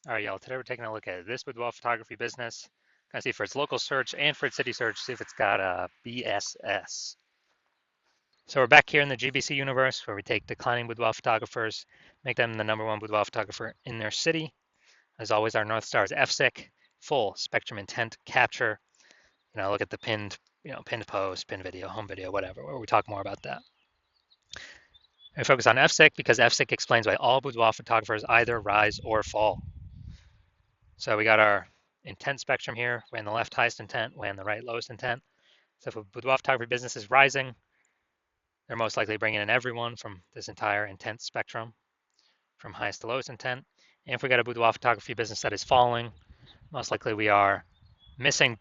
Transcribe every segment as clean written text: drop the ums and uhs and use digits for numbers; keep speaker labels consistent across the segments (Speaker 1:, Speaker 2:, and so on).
Speaker 1: All right, y'all. Today we're taking a look at this boudoir photography business. Gonna see for its local search and for its city search, see if it's got a BSS. So we're back here in the GBC universe where we take declining boudoir photographers, make them the #1 boudoir photographer in their city. As always, our North Star is FSIC, full spectrum intent capture. Look at the pinned post, pinned video, home video, whatever, where we talk more about that. We focus on FSIC because FSIC explains why all boudoir photographers either rise or fall. So we got our intent spectrum here, way on the left highest intent, way on the right lowest intent. So if a boudoir photography business is rising, they're most likely bringing in everyone from this entire intent spectrum, from highest to lowest intent. And if we got a boudoir photography business that is falling, most likely we are missing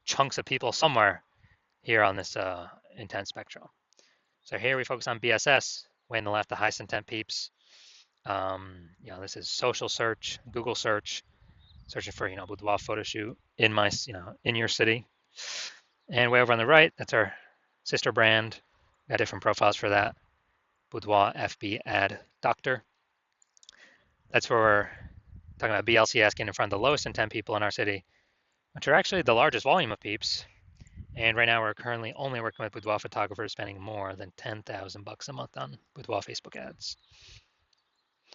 Speaker 1: chunks of people somewhere here on this intent spectrum. So here we focus on BSS, way on the left, the highest intent peeps. This is social search, Google search, searching for boudoir photo shoot in my in your city. And way over on the right, that's our sister brand. Got different profiles for that. Boudoir FB ad doctor. That's where we're talking about BLCS getting in front of the lowest intent people in our city, which are actually the largest volume of peeps. And right now we're currently only working with boudoir photographers spending more than $10,000 a month on boudoir Facebook ads.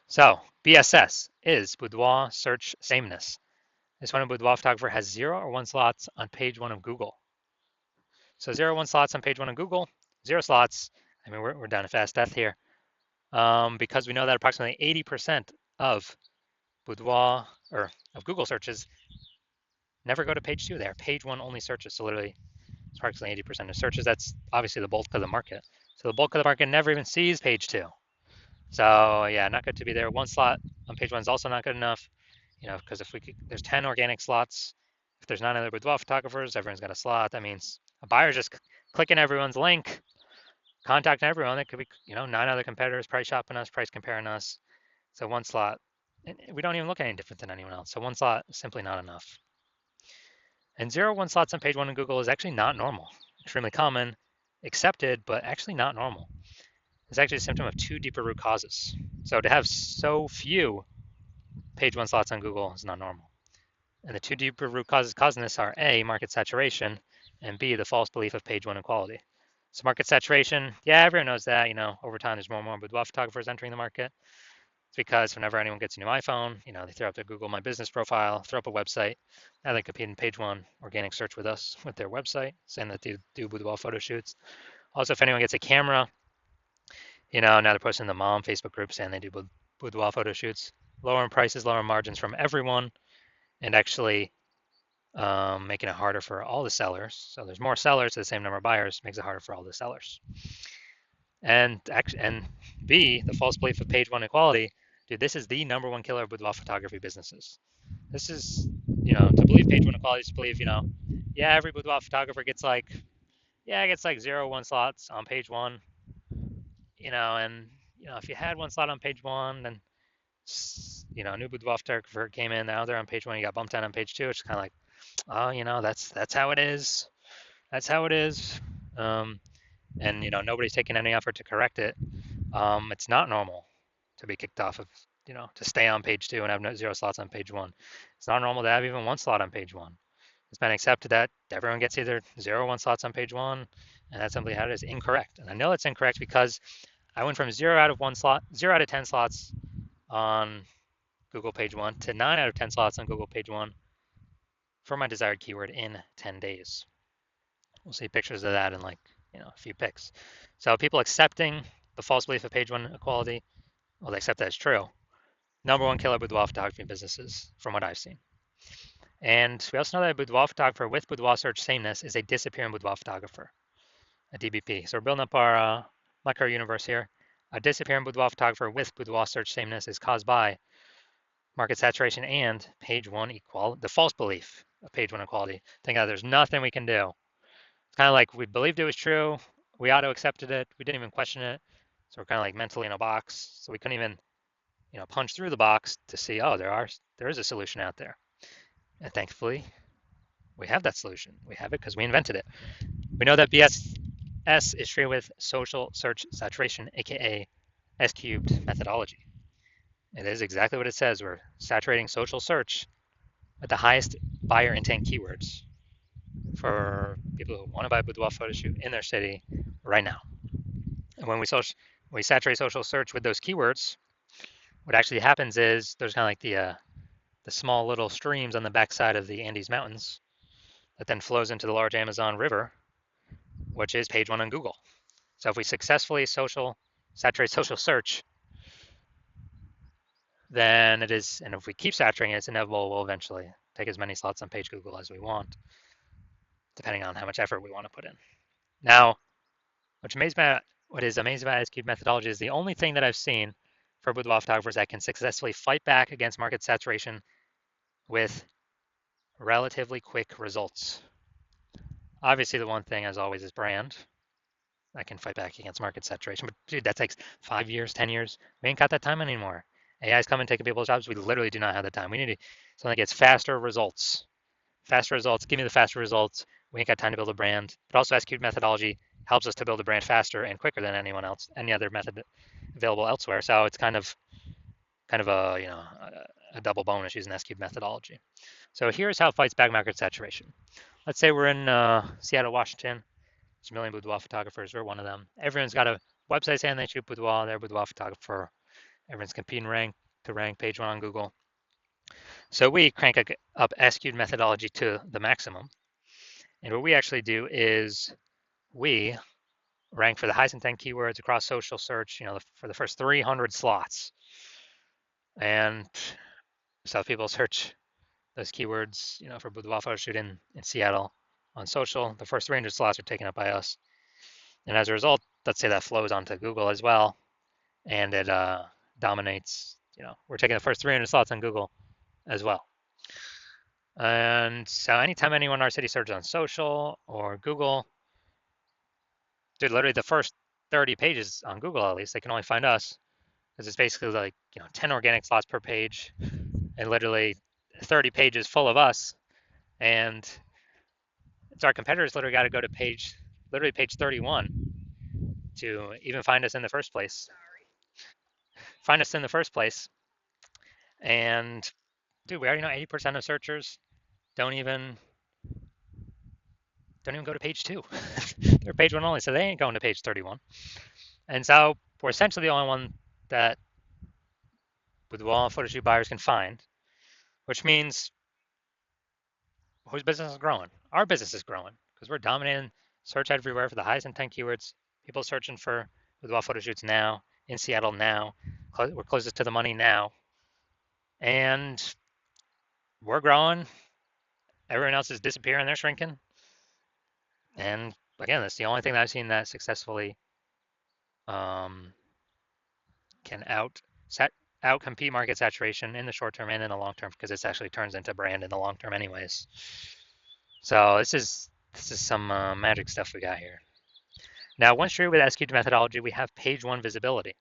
Speaker 1: So BSS is boudoir search sameness. This one, a boudoir photographer has 0 or 1 slots on page 1 of Google. So 0 or 1 slots on page 1 of Google, 0 slots. I mean, we're down to fast death here because we know that approximately 80% of boudoir or of Google searches never go to page 2. They are page 1 only searches. So literally, it's approximately 80% of searches. That's obviously the bulk of the market. So the bulk of the market never even sees page 2. So yeah, not good to be there. 1 slot on page 1 is also not good enough. Because if there's 10 organic slots. If there's 9 other boudoir photographers, everyone's got a slot. That means a buyer's just clicking everyone's link, contacting everyone. It could be, 9 other competitors price shopping us, price comparing us. So 1 slot, and we don't even look any different than anyone else. So 1 slot is simply not enough. And 0, 1 slots on page 1 in Google is actually not normal. Extremely common, accepted, but actually not normal. It's actually a symptom of 2 deeper root causes. So to have so few page 1 slots on Google is not normal. And the 2 deeper root causes causing this are A, market saturation, and B, the false belief of page 1 equality. So market saturation, yeah, everyone knows that. Over time there's more and more boudoir photographers entering the market. It's because whenever anyone gets a new iPhone, they throw up their Google My Business profile, throw up a website. Now they compete in page 1 organic search with us with their website, saying that they do boudoir photo shoots. Also, if anyone gets a camera, now they're posting in the mom Facebook group saying they do boudoir photo shoots. Lower in prices, lower margins from everyone, and actually making it harder for all the sellers. So there's more sellers to the same number of buyers, makes it harder for all the sellers. And B, the false belief of page 1 equality. Dude, this is the #1 killer of boudoir photography businesses. This is, to believe page 1 equality is to believe, yeah, every boudoir photographer gets like 0, 1 slots on page 1, and if you had 1 slot on page 1, then a new boudoir photographer came in, now they're on page 1, you got bumped down on page 2, it's kind of like, oh, that's how it is. That's how it is. And nobody's taking any effort to correct it. It's not normal to be kicked off of, to stay on page 2 and have 0 slots on page 1. It's not normal to have even 1 slot on page 1. It's been accepted that everyone gets either 0 or 1 slots on page 1, and that's simply how it is. Incorrect. And I know it's incorrect because I went from 0 out of 1 slot, 0 out of 10 slots on Google page 1 to 9 out of 10 slots on Google page 1 for my desired keyword in 10 days. We'll see pictures of that in a few pics. So people accepting the false belief of page 1 equality, well, they accept that as true. #1 killer boudoir photography businesses from what I've seen. And we also know that a boudoir photographer with boudoir search sameness is a disappearing boudoir photographer, a DBP. So we're building up our micro universe here. A disappearing boudoir photographer with boudoir search sameness is caused by market saturation and page 1 equality, the false belief of page 1 equality. Think that there's nothing we can do. It's kind of like we believed it was true, we auto accepted it, we didn't even question it. So we're kind of like mentally in a box. So we couldn't even, punch through the box to see, oh, there is a solution out there. And thankfully, we have that solution. We have it because we invented it. We know that BSS is treated with social search saturation, aka S cubed methodology. It is exactly what it says. We're saturating social search with the highest buyer intent keywords for people who want to buy a boudoir photo shoot in their city right now. And when we saturate social search with those keywords, what actually happens is there's kind of like the small little streams on the backside of the Andes Mountains that then flows into the large Amazon River, which is page one on Google. So if we successfully saturate social search, then it is, and if we keep saturating it, it's inevitable we'll eventually take as many slots on page Google as we want, depending on how much effort we want to put in. Now, what is amazing about SQ methodology is the only thing that I've seen for boudoir photographers that can successfully fight back against market saturation with relatively quick results. Obviously, the one thing, as always, is brand. I can fight back against market saturation, but dude, that takes 5 years, 10 years. We ain't got that time anymore. AI is coming, taking people's jobs. We literally do not have the time. We need something that gets faster results. Faster results. Give me the faster results. We ain't got time to build a brand. But also, SQ methodology helps us to build a brand faster and quicker than anyone else, any other method available elsewhere. So it's kind of a a double bonus using SQ methodology. So here's how it fights back market saturation. Let's say we're in Seattle, Washington. There's a million boudoir photographers. We're one of them. Everyone's got a website saying they shoot boudoir. They're a boudoir photographer. Everyone's competing to rank page one on Google. So we crank up SQ'd methodology to the maximum. And what we actually do is we rank for the highest intent keywords across social search, for the first 300 slots. And so people search those keywords, for boudoir photo shoot in Seattle on social. The first 300 slots are taken up by us. And as a result, let's say that flows onto Google as well, and it dominates. We're taking the first 300 slots on Google as well. And so anytime anyone in our city searches on social or Google, dude, literally the first 30 pages on Google, at least, they can only find us because it's basically like 10 organic slots per page, and literally 30 pages full of us. And it's our competitors literally got to go to page 31 to even find us in the first place. And dude, we already know 80% of searchers don't even go to page two. They're page one only, so they ain't going to page 31. And so we're essentially the only one that boudoir photo shoot buyers can find, which means whose business is growing? Our business is growing because we're dominating search everywhere for the highest intent keywords. People searching for boudoir photo shoots now in Seattle now. We're closest to the money now, and we're growing. Everyone else is disappearing. They're shrinking. And again, that's the only thing that I've seen that successfully can outcompete market saturation in the short term and in the long term, because this actually turns into brand in the long term anyways. So this is some magic stuff we got here. Now, once you're with SQ'd methodology, we have page one visibility.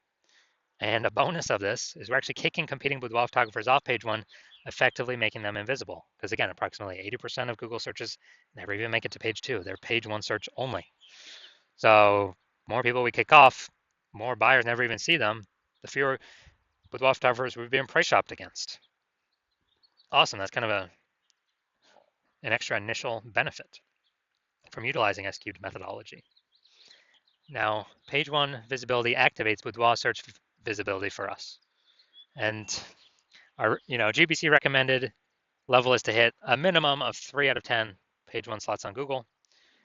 Speaker 1: And a bonus of this is we're actually kicking competing boudoir photographers off page one, effectively making them invisible. Because again, approximately 80% of Google searches never even make it to page two. They're page one search only. So more people we kick off, more buyers never even see them, the fewer boudoir photographers we've been price shopped against. Awesome. That's kind of an extra initial benefit from utilizing SQ'd methodology. Now, page one visibility activates boudoir search visibility for us. And our GBC recommended level is to hit a minimum of 3 out of 10 page one slots on Google,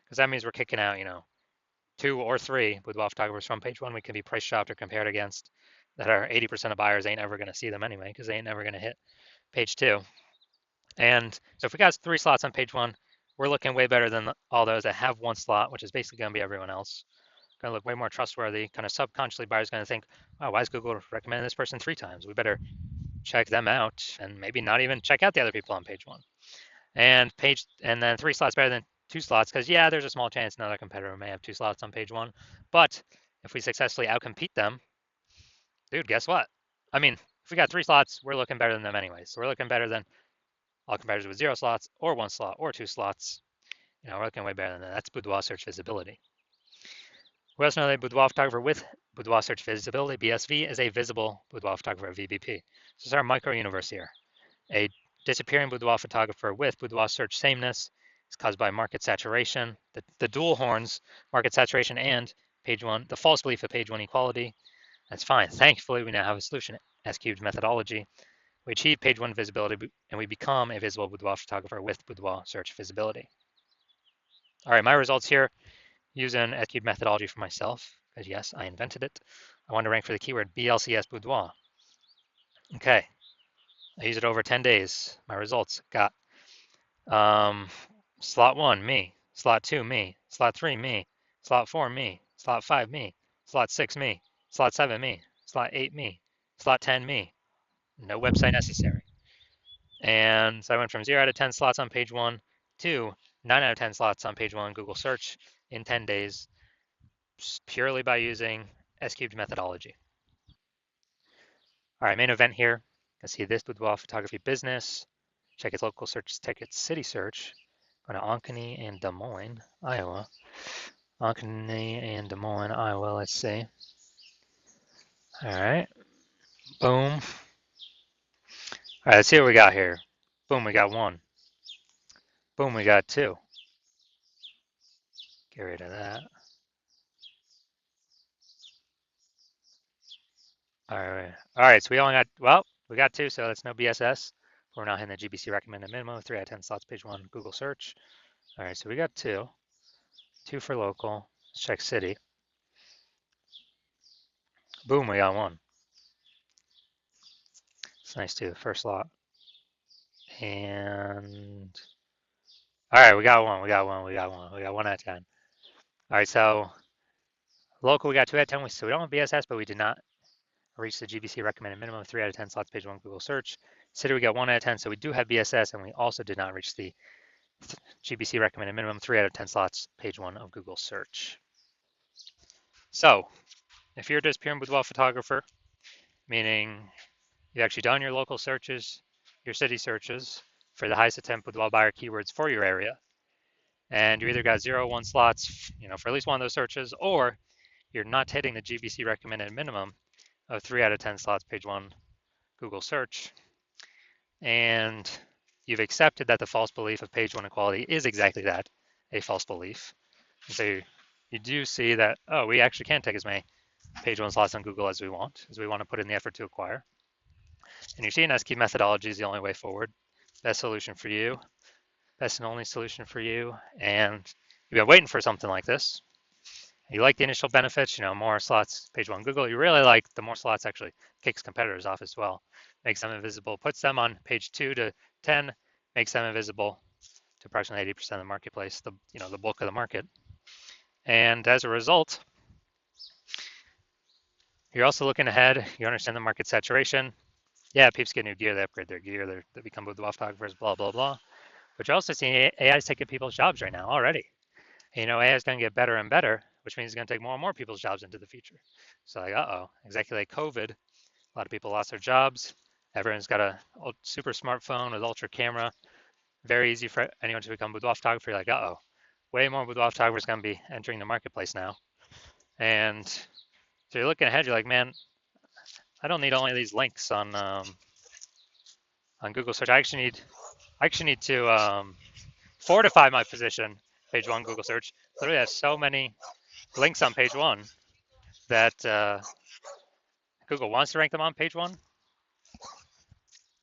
Speaker 1: because that means we're kicking out 2 or 3 boudoir photographers from page one we can be price shopped or compared against, that are 80% of buyers ain't ever going to see them anyway, because they ain't never going to hit page two. And so if we got 3 slots on page one, we're looking way better than all those that have 1 slot, which is basically going to be everyone else. Going to look way more trustworthy. Kind of subconsciously, buyers going to think, "Oh, why is Google recommending this person 3 times? We better check them out, and maybe not even check out the other people on page one." And then 3 slots better than 2 slots, because yeah, there's a small chance another competitor may have 2 slots on page one. But if we successfully outcompete them, dude, guess what? I mean, if we got 3 slots, we're looking better than them anyways. So we're looking better than all competitors with 0 slots or 1 slot or 2 slots. We're looking way better than that. That's boudoir search visibility. We also know that boudoir photographer with boudoir search visibility, BSV, is a visible boudoir photographer, VBP. So this is our micro universe here. A disappearing boudoir photographer with boudoir search sameness is caused by market saturation, the dual horns, market saturation, and page one, the false belief of page one equality. That's fine. Thankfully, we now have a solution, S-cubed methodology. We achieve page one visibility and we become a visible boudoir photographer with boudoir search visibility. All right, my results here using S-cubed methodology for myself, because yes, I invented it. I want to rank for the keyword BLCS boudoir. Okay, I used it over 10 days. My results got slot 1, me. Slot 2, me. Slot 3, me. Slot 4, me. Slot 5, me. Slot 6, me. Slot 7, me. Slot 8, me. Slot 10, me. No website necessary. And so I went from 0 out of 10 slots on page 1 to 9 out of 10 slots on page 1 Google search in 10 days, purely by using S-cubed methodology. All right, main event here. I see this boudoir photography business. Check its local search, check its city search. Go to Ankeny and Des Moines, Iowa. Ankeny and Des Moines, Iowa, let's see. All right, boom. All right, let's see what we got here. Boom, we got 1. Boom, we got 2. Get rid of that. All right, so we only got, well, we got 2, so that's no BSS. We're now hitting the GBC recommended minimum, 3 out of 10 slots, page 1, Google search. All right, so we got 2. 2 for local. Let's check city. Boom, we got 1. It's nice too, first slot. And all right, we got 1, we got 1, we got 1, we got 1 out of 10. All right, so local, we got 2 out of 10, so we don't have BSS, but we did not reach the GBC recommended minimum, 3 out of 10 slots, page 1, Google search. City, we got 1 out of 10, so we do have BSS, and we also did not reach the GBC recommended minimum, 3 out of 10 slots, page 1 of Google search. So if you're just pure boudoir photographer, meaning you've actually done your local searches, your city searches for the highest attempt boudoir buyer keywords for your area, and you either got 0 1 slots, for at least one of those searches, or you're not hitting the GBC recommended minimum of 3 out of 10 slots, page 1 Google search, and you've accepted that the false belief of page 1 equality is exactly that, a false belief. And so you do see that, oh, we actually can take as many page 1 slots on Google as we want to put in the effort to acquire. And you're seeing S-cubed methodology is the only way forward. Best solution for you, best and only solution for you. And you've been waiting for something like this. You like the initial benefits, more slots, page 1 Google. You really like the more slots actually kicks competitors off as well, makes them invisible, puts them on page 2 to 10, makes them invisible to approximately 80% of the marketplace, the bulk of the market. And as a result, you're also looking ahead. You understand the market saturation. Yeah, peeps get new gear, they upgrade their gear, they become boudoir photographers, blah, blah, blah. But you're also seeing AI is taking people's jobs right now already. AI is going to get better and better, which means it's going to take more and more people's jobs into the future. So like, exactly like COVID, a lot of people lost their jobs. Everyone's got a super smartphone with ultra camera. Very easy for anyone to become boudoir photographer. You're like, way more boudoir photographers going to be entering the marketplace now. And so you're looking ahead, you're like, man, I don't need only these links on Google search. I actually need to fortify my position, page 1 Google search. Literally has so many links on page 1 that Google wants to rank them on page 1,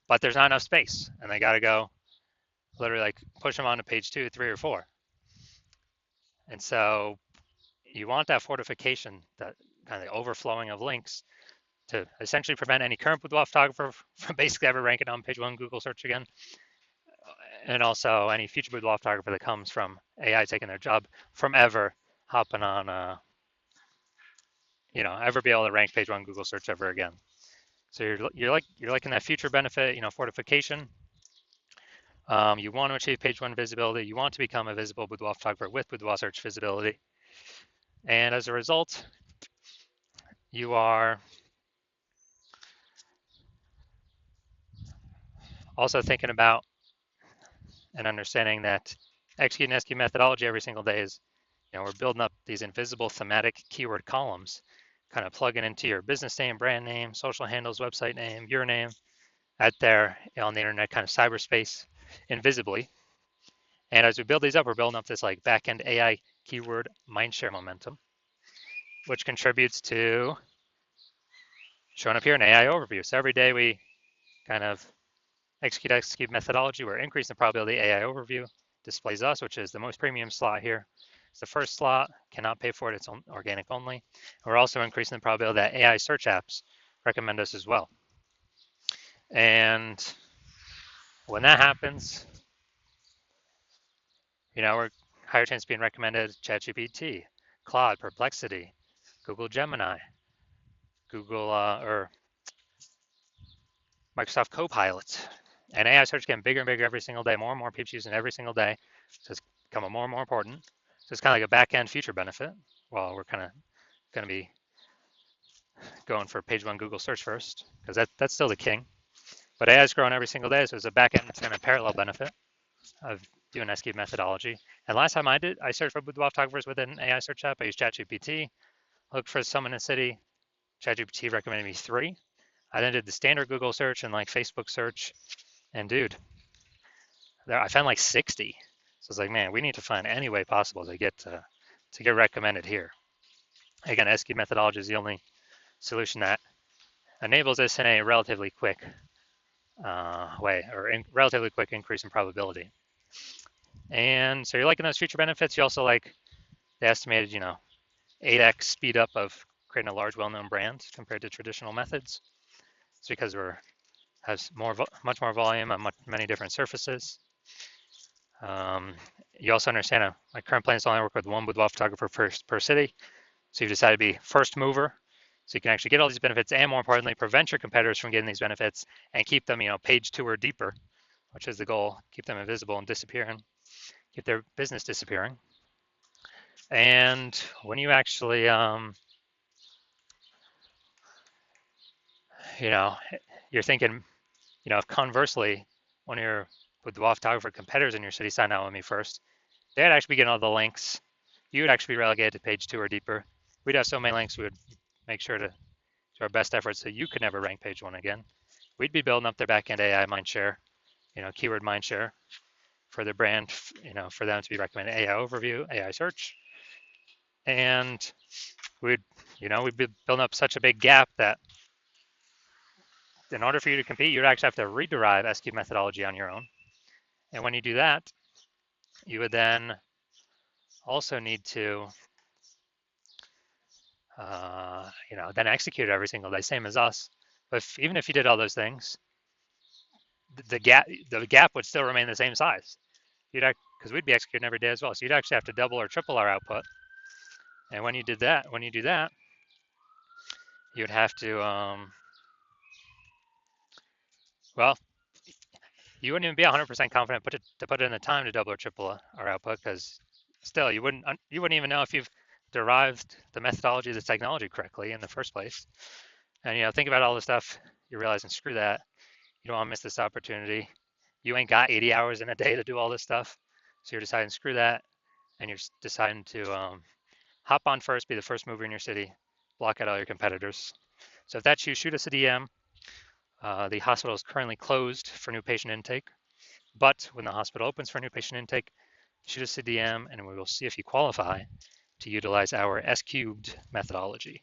Speaker 1: but there's not enough space, and they got to go literally like push them onto page 2, 3, or 4. And so you want that fortification, that kind of the overflowing of links, to essentially prevent any current boudoir photographer from basically ever ranking on page 1 Google search again. And also any future boudoir photographer that comes from AI taking their job from ever hopping on, ever be able to rank page 1 Google search ever again. So you're liking that future benefit, fortification. You want to achieve page 1 visibility. You want to become a visible boudoir photographer with boudoir search visibility. And as a result, you are also thinking about and understanding that executing S-cubed methodology every single day is, we're building up these invisible thematic keyword columns, kind of plugging into your business name, brand name, social handles, website name, your name, out there on the internet, kind of cyberspace, invisibly. And as we build these up, we're building up this like back-end AI keyword mindshare momentum, which contributes to showing up here in AI overview. So every day we kind of execute methodology. We're increasing the probability AI overview displays us, which is the most premium slot here. It's the first slot, cannot pay for it, it's organic only. We're also increasing the probability that AI search apps recommend us as well. And when that happens, we're higher chance of being recommended ChatGPT, Claude, Perplexity, Google Gemini, Google or Microsoft Copilot. And AI search getting bigger and bigger every single day. More and more people using it every single day. So it's becoming more and more important. So it's kind of like a back-end future benefit. Well, we're kind of going to be going for page one Google search first, because that's still the king. But AI is growing every single day, so it's a back-end kind of parallel benefit of doing SQ methodology. And last time I searched for boudoir photographers with an AI search app. I used ChatGPT, looked for some in a city. ChatGPT recommended me 3. I then did the standard Google search and like Facebook search, and dude, I found like 60. So it's like, man, we need to find any way possible to get recommended here. Again, SQ methodology is the only solution that enables this in a relatively quick way, or relatively quick increase in probability. And so you're liking those future benefits. You also like the estimated, 8x speed up of creating a large, well-known brand compared to traditional methods. It's because has much more volume on many different surfaces. You also understand my current plan is to only work with one boudoir photographer per city. So you've decided to be first mover, so you can actually get all these benefits, and more importantly, prevent your competitors from getting these benefits and keep them, page 2 or deeper, which is the goal. Keep them invisible and disappearing, keep their business disappearing. And when you actually, you're thinking, if conversely, one of your boudoir photographer competitors in your city signed out with me first, they'd actually be getting all the links. You would actually be relegated to page 2 or deeper. We'd have so many links, we would make sure to do our best efforts so you could never rank page 1 again. We'd be building up their backend AI mindshare, keyword mindshare for the brand, for them to be recommended AI overview, AI search. And we'd be building up such a big gap that in order for you to compete, you'd actually have to rederive SQ methodology on your own. And when you do that, you would then also need to, then execute it every single day, same as us. But even if you did all those things, the gap would still remain the same size. Because we'd be executing every day as well. So you'd actually have to double or triple our output. And when you do that, you'd have to, well, you wouldn't even be 100% confident to put in the time to double or triple our output, because still you wouldn't even know if you've derived the methodology of the technology correctly in the first place. And think about all the stuff you're realizing, screw that. You don't want to miss this opportunity. You ain't got 80 hours in a day to do all this stuff. So you're deciding, screw that. And you're deciding to hop on first, be the first mover in your city, block out all your competitors. So if that's you, shoot us a DM. The hospital is currently closed for new patient intake, but when the hospital opens for new patient intake, shoot us a DM and we will see if you qualify to utilize our S-cubed methodology.